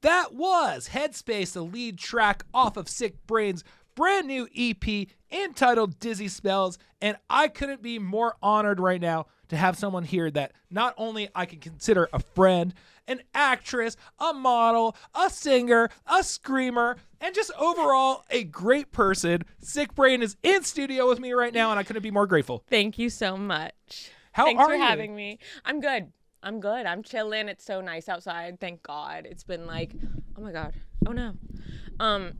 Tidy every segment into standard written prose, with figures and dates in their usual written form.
That was Headspace, the lead track off of Siiickbrain's brand new EP entitled Dizzy Spells. And I couldn't be more honored right now to have someone here that not only I can consider a friend, an actress, a model, a singer, a screamer, and just overall a great person. Siiickbrain is in studio with me right now, and I couldn't be more grateful. Thank you so much. Thanks for having me. I'm good. I'm chilling. It's so nice outside. Thank God. It's been like, oh my God. Oh no.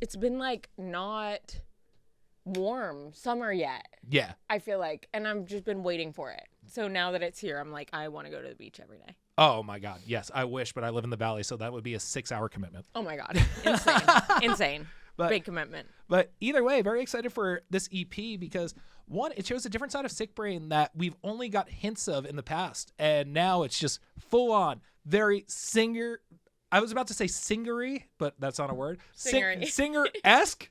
It's been like not warm summer yet. Yeah. I feel like, and I've just been waiting for it. So now that it's here, I'm like, I want to go to the beach every day. Oh my God. Yes, I wish, but I live in the valley, so that would be a 6-hour commitment. Oh my God. Insane. Insane. Big commitment. But either way, very excited for this EP because one, it shows a different side of Siiickbrain that we've only got hints of in the past. And now it's just full on, very singer. I was about to say singery, but that's not a word. Singer-esque.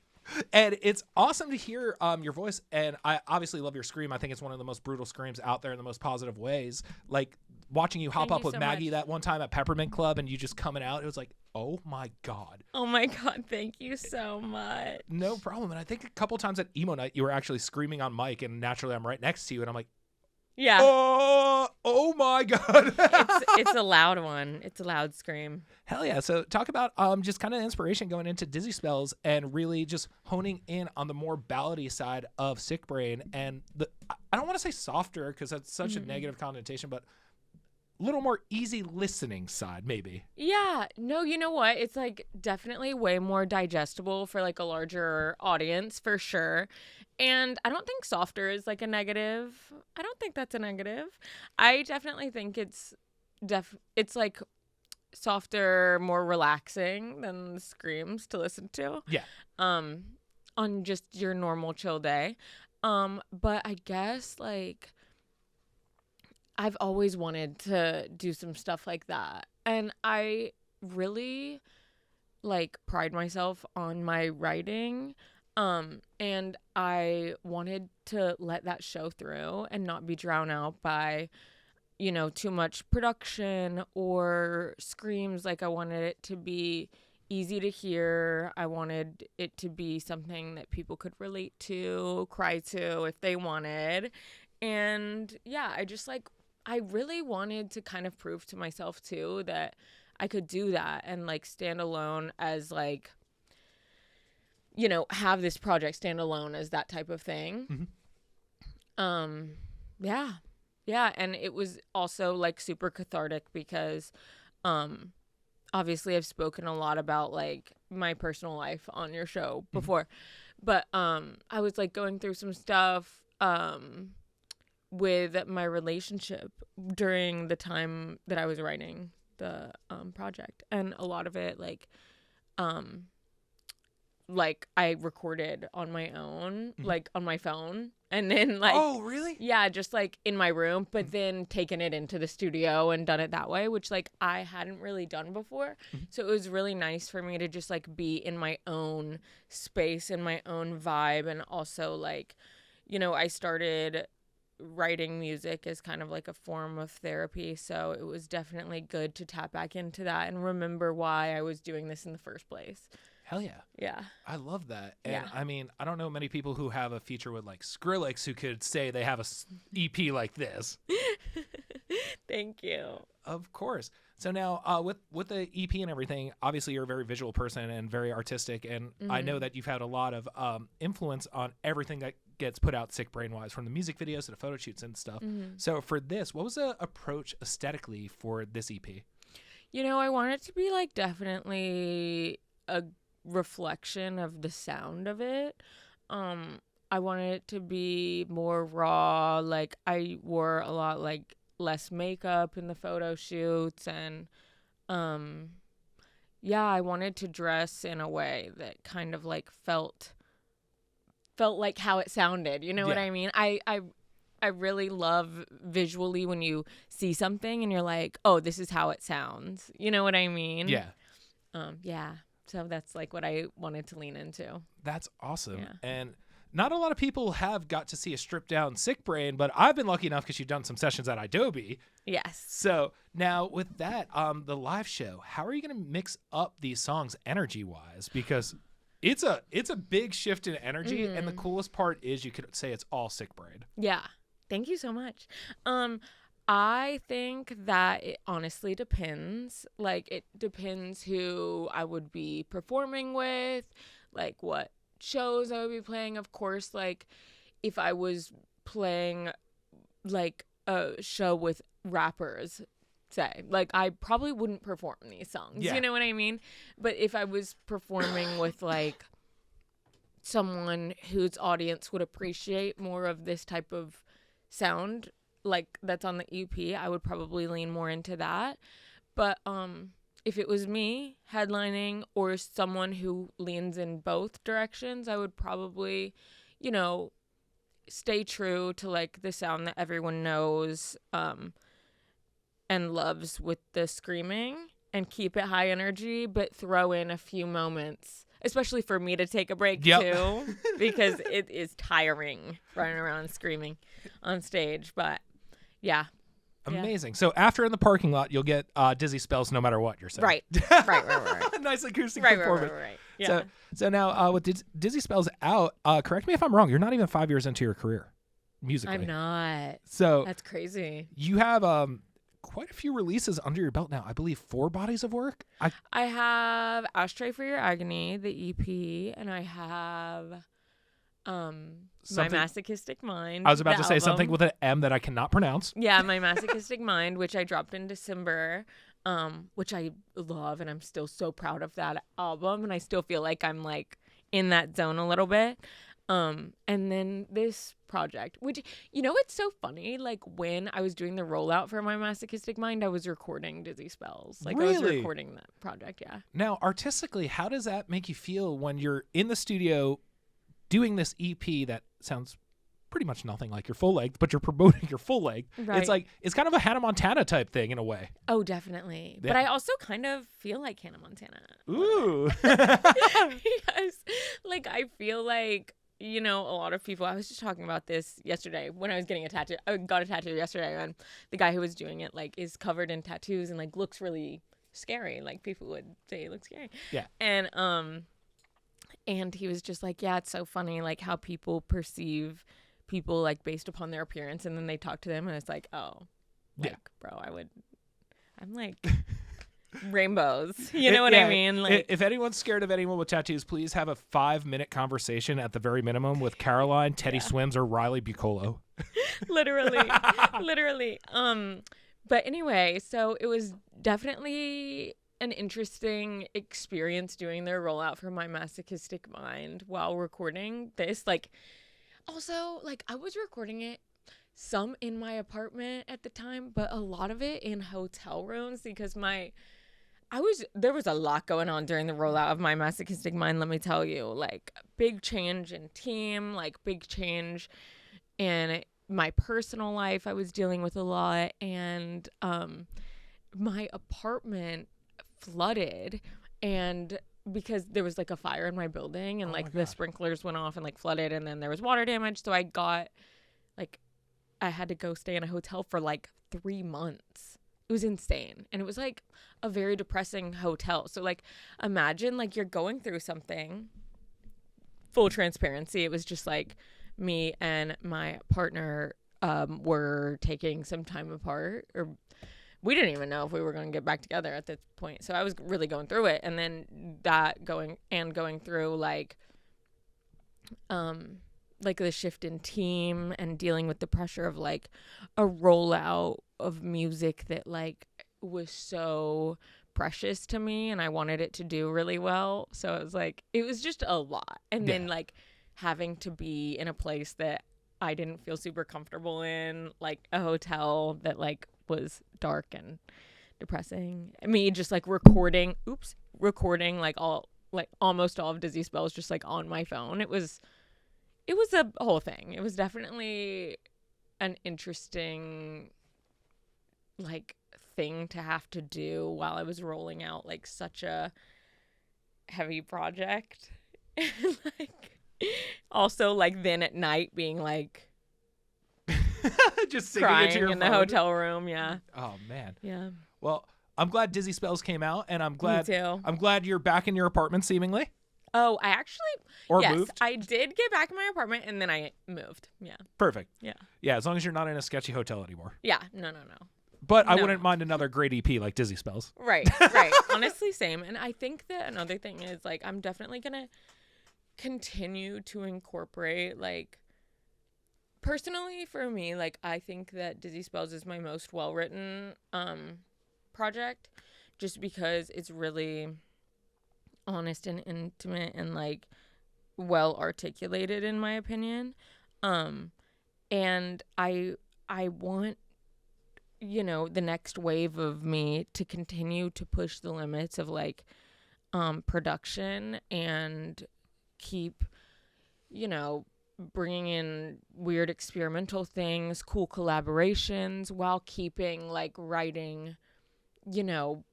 And it's awesome to hear your voice. And I obviously love your scream. I think it's one of the most brutal screams out there in the most positive ways. Like watching you hop up with Maggie that one time at Peppermint Club and you just coming out. It was like, oh my God. Oh my God. Thank you so much. No problem. And I think a couple times at emo night, you were actually screaming on mic, and naturally I'm right next to you. And I'm like, yeah. Oh my God. It's a loud one. It's a loud scream. Hell yeah. So talk about just kind of inspiration going into Dizzy Spells and really just honing in on the more ballady side of Siiickbrain and I don't want to say softer because that's such a negative connotation, but a little more easy listening side, maybe. Yeah. No, you know what? It's like definitely way more digestible for like a larger audience for sure. And I don't think softer is like a negative. I don't think that's a negative. I definitely think it's like softer, more relaxing than the screams to listen to. Yeah. On just your normal chill day. But I guess like I've always wanted to do some stuff like that. And I really like pride myself on my writing. And I wanted to let that show through and not be drowned out by, you know, too much production or screams. Like I wanted it to be easy to hear. I wanted it to be something that people could relate to, cry to if they wanted. And yeah, I really wanted to kind of prove to myself too that I could do that and like stand alone as like, you know, have this project stand alone as that type of thing. Yeah. And it was also like super cathartic because, obviously I've spoken a lot about like my personal life on your show before, but, I was like going through some stuff, with my relationship during the time that I was writing the project, and a lot of it like I recorded on my own, like on my phone, and then like, oh really? Yeah, just like in my room, but then taken it into the studio and done it that way, which like I hadn't really done before. So it was really nice for me to just like be in my own space and my own vibe. And also like, you know, I started writing music as kind of like a form of therapy, so it was definitely good to tap back into that and remember why I was doing this in the first place. Hell yeah. Yeah. I love that. And I mean, I don't know many people who have a feature with like Skrillex who could say they have a EP like this. Thank you. Of course. So now with the EP and everything, obviously you're a very visual person and very artistic. And I know that you've had a lot of influence on everything that gets put out Siiickbrain-wise, from the music videos to the photo shoots and stuff. So for this, what was the approach aesthetically for this EP? You know, I want it to be like definitely a reflection of the sound of it. I wanted it to be more raw. Like I wore a lot like less makeup in the photo shoots, and yeah, I wanted to dress in a way that kind of like felt like how it sounded, you know what I mean? I really love visually when you see something and you're like, oh, this is how it sounds, you know what I mean? Yeah. Yeah, so that's like what I wanted to lean into. That's awesome. And not a lot of people have got to see a stripped down Siiickbrain, but I've been lucky enough because you've done some sessions at idobi. Yes. So now with that, the live show, how are you going to mix up these songs energy wise? Because it's a big shift in energy, and the coolest part is you could say it's all Siiickbrain. Yeah. Thank you so much. I think that it honestly depends. Like, it depends who I would be performing with, like what shows I would be playing. Of course, like if I was playing like a show with rappers, say, like I probably wouldn't perform these songs. Yeah. You know what I mean? But if I was performing with like someone whose audience would appreciate more of this type of sound, like that's on the EP, I would probably lean more into that. But if it was me headlining or someone who leans in both directions, I would probably, you know, stay true to like the sound that everyone knows and loves with the screaming and keep it high energy, but throw in a few moments, especially for me to take a break too, because it is tiring running around screaming on stage. But yeah. Amazing. So after in the parking lot, you'll get dizzy spells no matter what you're saying. Right. Nice acoustic performance. Right. Yeah. So now with dizzy spells out, correct me if I'm wrong, you're not even 5 years into your career musically. I'm not. So That's crazy. you have quite a few releases under your belt now. I believe 4 bodies of work. I have Ashtray for Your Agony, the EP, and I have My Masochistic Mind. I was about to say album. something with an M that I cannot pronounce. Yeah, My Masochistic Mind, which I dropped in December, which I love, and I'm still so proud of that album, and I still feel like I'm like in that zone a little bit. And then this project, which, you know, it's so funny. Like when I was doing the rollout for My Masochistic Mind, I was recording Dizzy Spells. Like really? I was recording that project. Yeah. Now, artistically, how does that make you feel when you're in the studio doing this EP that sounds pretty much nothing like your full length, but you're promoting your full length? Right. It's kind of a Hannah Montana type thing in a way. Oh, definitely. Yeah. But I also kind of feel like Hannah Montana. Ooh. Because, like, I feel like, you know, a lot of people, I was just talking about this yesterday when I was getting a tattoo. I got a tattoo yesterday, and the guy who was doing it, like, is covered in tattoos and, like, looks really scary. Like, people would say he looks scary. Yeah. And he was just like, yeah, it's so funny, like, how people perceive people, like, based upon their appearance, and then they talk to them, and it's like, oh, like, bro, I'm like rainbows. You know what I mean? Like, if anyone's scared of anyone with tattoos, please have a 5-minute conversation at the very minimum with Caroline, Teddy Swims, or Riley Bucolo. literally. But anyway, so it was definitely an interesting experience doing their rollout for My Masochistic Mind while recording this. Like, also, like, I was recording it some in my apartment at the time, but a lot of it in hotel rooms because there was a lot going on during the rollout of My Masochistic Mind, let me tell you. Like, big change in team, like, big change in my personal life. I was dealing with a lot, and my apartment flooded, and because there was, like, a fire in my building, and, like, the sprinklers went off and, like, flooded, and then there was water damage, so I had to go stay in a hotel for, like, 3 months. It was insane. And it was like a very depressing hotel. So, like, imagine, like, you're going through something. Full transparency. It was just like me and my partner were taking some time apart, or we didn't even know if we were going to get back together at this point. So I was really going through it. And then going through like the shift in team and dealing with the pressure of like a rollout of music that like was so precious to me and I wanted it to do really well. So it was like, it was just a lot. And then like having to be in a place that I didn't feel super comfortable in, like a hotel that like was dark and depressing. Me just like recording like almost all of Dizzy Spells just like on my phone. It was a whole thing. It was definitely an interesting like thing to have to do while I was rolling out like such a heavy project. Like Also, like, then at night being like Just singing into crying your in the phone. hotel room. Yeah. Oh man. Yeah. Well, I'm glad Dizzy Spells came out, and I'm glad Me too. I'm glad you're back in your apartment, seemingly, Oh, I actually, or yes, moved. I did get back in my apartment and then I moved. Yeah. Perfect. Yeah. Yeah, as long as you're not in a sketchy hotel anymore. Yeah. No. But I No. wouldn't mind another great EP like Dizzy Spells. Right. Honestly, same. And I think that another thing is, like, I'm definitely going to continue to incorporate, like, personally for me, like, I think that Dizzy Spells is my most well-written project, just because it's really honest and intimate and, like, well articulated, in my opinion. And I want, you know, the next wave of me to continue to push the limits of, like, production and keep, you know, bringing in weird experimental things, cool collaborations, while keeping, like, writing, you know,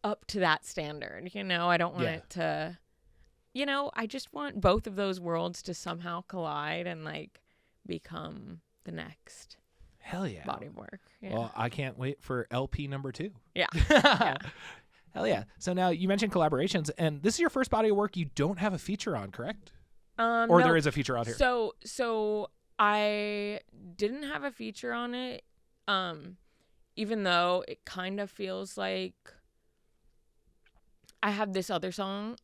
up to that standard. You know, I don't want it to, you know, I just want both of those worlds to somehow collide and, like, become the next Hell yeah. body of work. Yeah. Well, I can't wait for LP number 2. Yeah. Yeah. Hell yeah. So now you mentioned collaborations, and this is your first body of work you don't have a feature on, correct? Or No. there is a feature out here. So I didn't have a feature on it, even though it kind of feels like I have this other song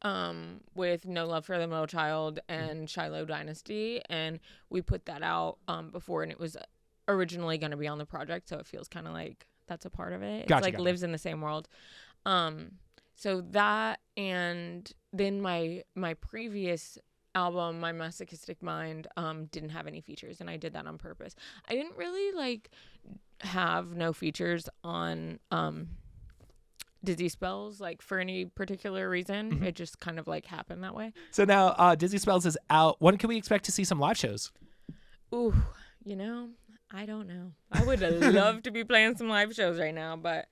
with No Love for the Middle Child and Shiloh Dynasty, and we put that out before, and it was originally going to be on the project, so it feels kind of like that's a part of it. It's Gotcha. lives in the same world. So that, and then my previous album, My Masochistic Mind, didn't have any features, and I did that on purpose. I didn't really, like, have no features on Dizzy Spells, like, for any particular reason. Mm-hmm. It just kind of, like, happened that way. So now Dizzy Spells is out. When can we expect to see some live shows? Ooh, you know, I don't know. I would love to be playing some live shows right now, but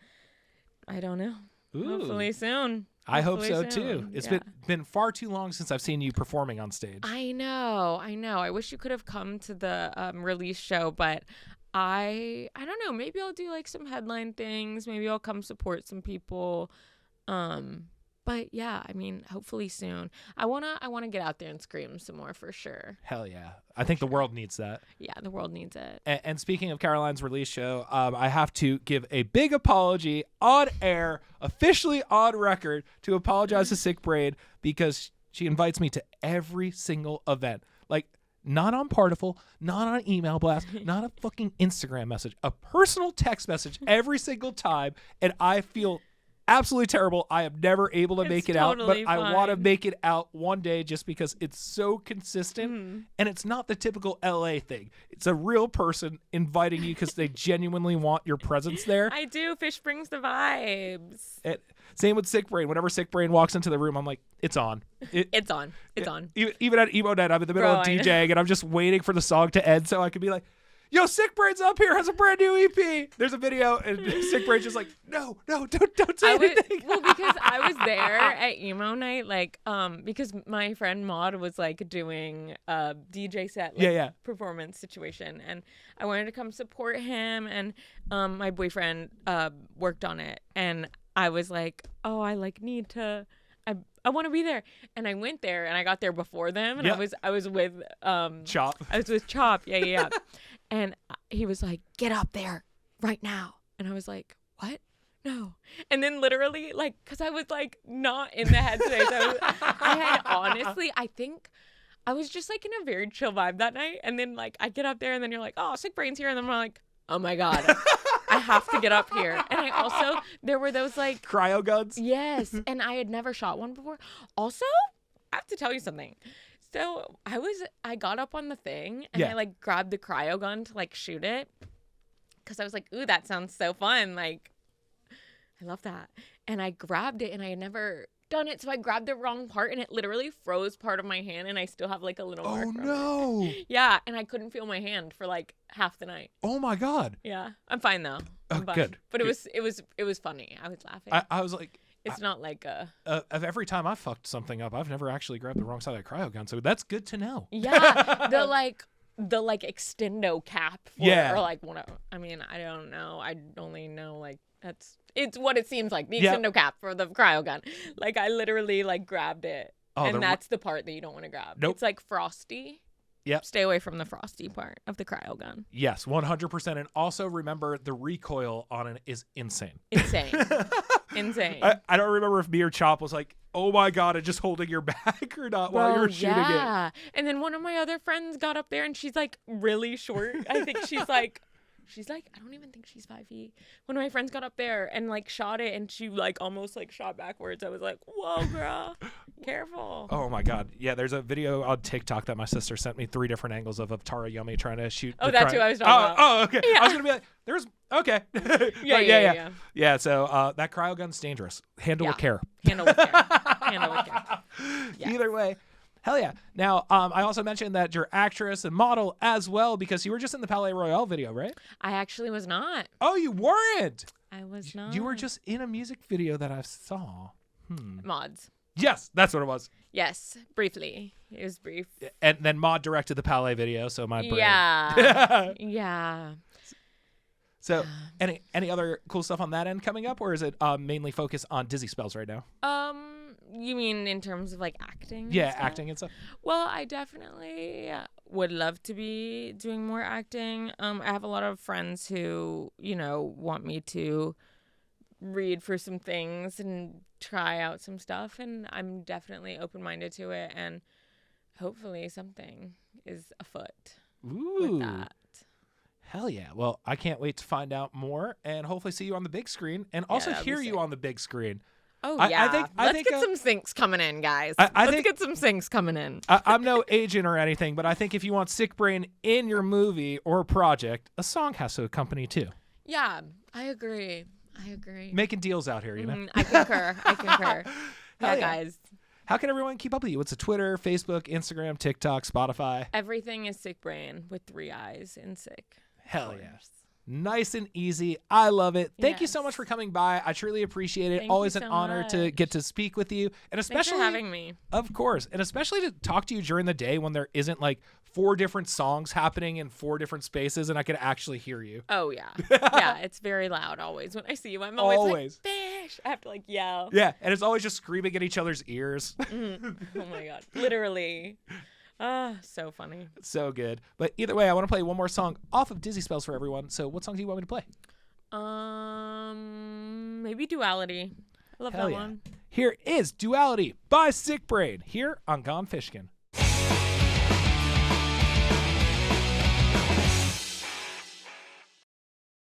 I don't know. Ooh. Hopefully soon. I hope so Hopefully too. soon. It's Yeah. been far too long since I've seen you performing on stage. I know. I wish you could have come to the release show, but I don't know. Maybe I'll do, like, some headline things. Maybe I'll come support some people. But yeah, I mean, hopefully soon. I wanna get out there and scream some more, for sure. Hell yeah. I think the world needs that. Yeah, the world needs it. And speaking of Caroline's release show, I have to give a big apology on air, officially on record, to apologize to Siiickbrain, because she invites me to every single event. Like, not on Partiful, not on email blast, not a fucking Instagram message, a personal text message every single time, and I feel absolutely terrible. I am never able to make it out, but totally I want to fine. make it out one day, just because it's so consistent, and it's not the typical LA thing. It's a real person inviting you because they genuinely want your presence there. I do. Fish brings the vibes. Same with Siiickbrain. Whenever Siiickbrain walks into the room, I'm like, it's on. It's on. It's on. Even at Emo Night, I'm in the middle Bro, of I know. DJing, and I'm just waiting for the song to end so I can be like, yo, Siiickbrain's up here, has a brand new EP. There's a video, and Siiickbrain's just like, no, don't say anything. Well, because I was there at Emo Night, like, because my friend Maud was, like, doing a DJ set, like, performance situation, and I wanted to come support him, and my boyfriend worked on it, and I was like, oh, I, like, need to, I want to be there, and I went there, and I got there before them, and I was with Chop. I was with Chop, yeah. And he was like, get up there right now. And I was like, what? No. And then literally, like, because I was, like, not in the headspace. I had honestly, I think I was just, like, in a very chill vibe that night. And then, like, I get up there and then you're like, oh, Siiickbrain's here. And then I'm like, oh my God, I have to get up here. And I also, there were those, like, cryo guns. Yes. And I had never shot one before. Also, I have to tell you something. So I got up on the thing and I, like, grabbed the cryo gun to, like, shoot it, because I was like, ooh, that sounds so fun. Like, I love that. And I grabbed it and I had never done it. So I grabbed the wrong part and it literally froze part of my hand, and I still have, like, a little mark from no. it. Yeah. And I couldn't feel my hand for, like, half the night. Oh my God. Yeah. I'm fine though. I'm fine. Good. But it was funny. I was laughing. I was like, It's not like a... Of every time I fucked something up, I've never actually grabbed the wrong side of the cryo gun, so that's good to know. Yeah, the extendo cap. Or like one of... I mean, I don't know. I only know, like, it's what it seems like. The extendo cap for the cryo gun. Like, I literally, like, grabbed it. And that's the part that you don't want to grab. Nope. It's like frosty. Yep. Stay away from the frosty part of the cryo gun. Yes, 100%. And also remember, the recoil on it is insane. Insane. Insane. I don't remember if me or Chop was like, oh my God, it's just holding your back or not while you're shooting it. Yeah. And then one of my other friends got up there and she's like really short. I think she's like, I don't even think she's 5 feet. One of my friends got up there and like shot it and she like almost like shot backwards. I was like, whoa, girl, careful. Oh my God. Yeah, there's a video on TikTok that my sister sent me 3 different angles of Tara Yummy trying to shoot. Oh, that's who I was talking about. Oh, okay. Yeah. I was going to be like, there's, okay. Yeah. Yeah, so that cryo gun's dangerous. Handle with care. Handle with care. Handle with care. Yes. Either way. Hell yeah. Now, I also mentioned that you're actress and model as well because you were just in the Palais Royale video, right? I actually was not. Oh, you weren't? I was not. You were just in a music video that I saw. Mods. Yes, that's what it was. Yes, briefly. It was brief. And then Maud directed the Palais video, so my brain. Yeah. Yeah. So, any other cool stuff on that end coming up, or is it mainly focused on dizzy spells right now? You mean in terms of like acting? Yeah, acting and stuff. Well, I definitely would love to be doing more acting. I have a lot of friends who, want me to read for some things and try out some stuff, and I'm definitely open-minded to it, and hopefully something is afoot with that. Hell yeah. Well, I can't wait to find out more and hopefully see you on the big screen and also hear you on the big screen. Oh, yeah. Let's get some syncs coming in, guys. Let's get some syncs coming in. I'm no agent or anything, but I think if you want Siiickbrain in your movie or project, a song has to accompany too. Yeah, I agree. Making deals out here, you know? I concur. Yeah, guys. How can everyone keep up with you? What's a Twitter, Facebook, Instagram, TikTok, Spotify? Everything is Siiickbrain with 3 eyes in sick. Hell yeah. Nice and easy. I love it. Thank you so much for coming by. I truly appreciate it. Always an honor to get to speak with you. And especially Thanks for having me. Of course. And especially to talk to you during the day when there isn't like 4 different songs happening in 4 different spaces and I can actually hear you. Oh, yeah. Yeah, it's very loud always. When I see you, I'm always like, Fish! I have to like yell. Yeah, and it's always just screaming at each other's ears. Oh, my God. Literally. So funny. So good. But either way, I want to play one more song off of Dizzy Spells for everyone. So what song do you want me to play? Maybe Duality. I love that one. Here is Duality by Siiickbrain here on Gone Fishkin.